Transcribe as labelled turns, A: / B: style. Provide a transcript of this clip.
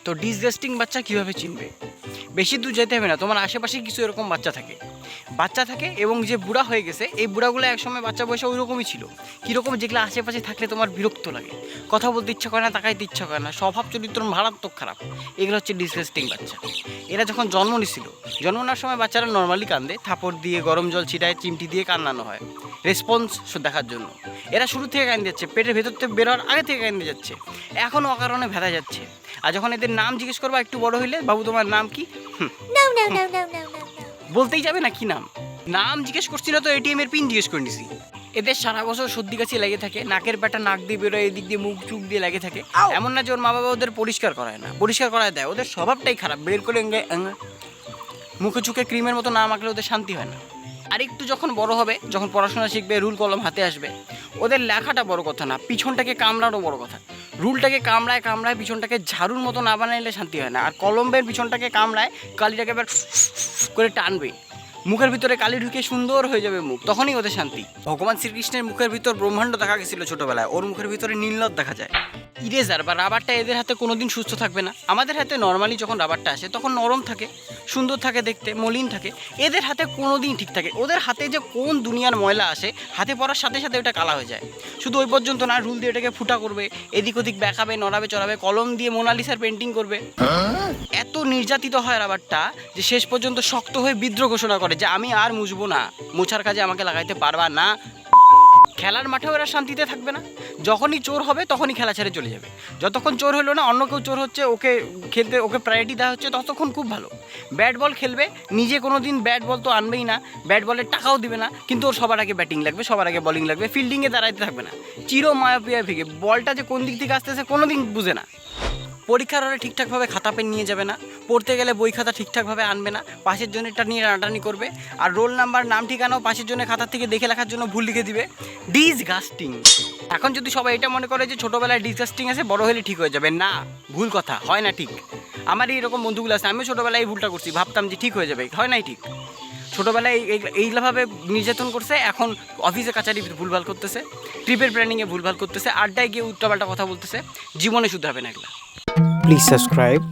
A: তো ডিসগাস্টিং বাচ্চা কীভাবে চিনবে? বেশি দূর যেতে হবে না, তোমার আশেপাশে কিছু এরকম বাচ্চা থাকে এবং যে বুড়া হয়ে গেছে, এই বুড়াগুলো একসময় বাচ্চা বয়সে ওই রকমই ছিল। কীরকম? যেগুলো আশেপাশে থাকলে তোমার বিরক্ত লাগে, কথা বলতে ইচ্ছা করে না, তাকাইতে ইচ্ছা করে না, স্বভাব চরিত্র মারাত্মক খারাপ। এগুলো হচ্ছে ডিসগাস্টিং বাচ্চা। এরা যখন জন্ম নিছিল, জন্ম নেওয়ার সময় বাচ্চারা নর্মালি কান্দে, থাপড় দিয়ে গরম জল ছিটায় চিমটি দিয়ে কান্নানো হয় রেসপন্স দেখার জন্য। এরা শুরু থেকে কান্দে যাচ্ছে, পেটের ভেতর থেকে বেরোয়ার আগে থেকে কান্দে যাচ্ছে, এখনও অকারণে ভেদা যাচ্ছে। আর যখন এদের নাম জিজ্ঞেস করবা একটু বড় হইলে, বাবু তোমার নাম কি, বলতেই যাবে না কি নাম। নাম জিজ্ঞেস করছি না তো এটিএম এর পিন জিজ্ঞেস করে নিছি। এদের সারা বছর সর্দি কাশি লেগে থাকে, নাকের প্যাটা নাক দিয়ে বেরোয়, এদিক দিয়ে মুখ চুখ দিয়ে লেগে থাকে। এমন না যে ওর মা বাবা ওদের পরিষ্কার করায় না, পরিষ্কার করায় দেয়। ওদের স্বভাবটাই খারাপ, বের করে মুখে চুখে ক্রিমের মতো না মাখলে ওদের শান্তি হয় না। আর একটু যখন বড় হবে, যখন পড়াশোনা শিখবে, রুল কলম হাতে আসবে, ওদের লেখাটা বড় কথা না, পিছনটাকে কামড়ানো বড় কথা। রুলটাকে কামড়ায় পিছনটাকে ঝাড়ুর মতো না বানাইলে শান্তি হয় না। আর কলমের পিছনটাকে কামড়ায় কালিটাকে এবার করে টানবে, মুখের ভিতরে কালি ঢুকে সুন্দর হয়ে যাবে মুখ, তখনই ওদের শান্তি। ভগবান শ্রীকৃষ্ণের মুখের ভিতর ব্রহ্মাণ্ড দেখা গেছিল ছোটবেলায়, ওর মুখের ভিতরে নীলনদ দেখা যায়। ইরেজার বা রাবারটা এদের হাতে কোনোদিন সুস্থ থাকবে না। আমাদের হাতে নর্মালি যখন রাবারটা আসে তখন নরম থাকে, সুন্দর থাকে দেখতে, মলিন থাকে। এদের হাতে কোনোদিন ঠিক থাকে। ওদের হাতে যে কোন দুনিয়ার ময়লা আসে, হাতে পড়ার সাথে সাথে ওটা কালা হয়ে যায়। শুধু ওই পর্যন্ত না, রুল দিয়ে এটাকে ফুটা করবে, এদিক ওদিক বেঁকাবে, নড়াবে চড়াবে, কলম দিয়ে মোনালিসার পেন্টিং করবে। এত নির্যাতিত হয় রাবারটা যে শেষ পর্যন্ত শক্ত হয়ে বিদ্রোহ ঘোষণা করে যে আমি আর মুছবো না, মোছার কাজে আমাকে লাগাইতে পারবা না। খেলার মাঠেও এরা শান্তিতে থাকবে না। যখনই চোর হবে তখনই খেলা ছেড়ে চলে যাবে। যতক্ষণ চোর হলো না, অন্য কেউ চোর হচ্ছে, ওকে খেলতে, ওকে প্রায়োরিটি দেওয়া হচ্ছে, ততক্ষণ খুব ভালো। ব্যাট বল খেলবে, নিজে কোনো দিন ব্যাট বল তো আনবেই না, ব্যাট বলের টাকাও দিবে না, কিন্তু ওর সবার আগে ব্যাটিং লাগবে, সবার আগে বলিং লাগবে, ফিল্ডিংয়ে দাঁড়াইতে থাকবে না। চির মায়াপিয়া ভেগে বলটা যে কোন দিক থেকে আসতেছে কোনো দিন বুঝে না। পরীক্ষার হলে ঠিকঠাকভাবে খাতা পেন নিয়ে যাবে না, পড়তে গেলে বই খাতা ঠিকঠাকভাবে আনবে না, পাশের জনেরটা নিয়ে টানাটানি করবে, আর রোল নাম্বার নাম ঠিকানাও পাশের জনের খাতার থেকে দেখে লেখার জন্য ভুল লিখে দিবে। ডিসগাস্টিং। এখন যদি সবাই এটা মনে করে যে ছোটোবেলায় ডিসগাস্টিং আছে, বড় হলে ঠিক হয়ে যাবে, না, ভুল কথা, হয় না ঠিক। আমার এরকম বন্ধুগুলো আছে, আমিও ছোটোবেলায় এই ভুলটা করছি, ভাবতাম যে ঠিক হয়ে যাবে, হয় নাই ঠিক। ছোটোবেলায় এইভাবে নির্যাতন করছে, এখন অফিসে কাছারি ভুলভাল করতেছে, ট্রিপের প্ল্যানিংয়ে ভুলভাল করতেছে, আড্ডায় গিয়ে উল্টাপাল্টা কথা বলতেছে, জীবনে শুধরাবে না এগুলা।
B: Please subscribe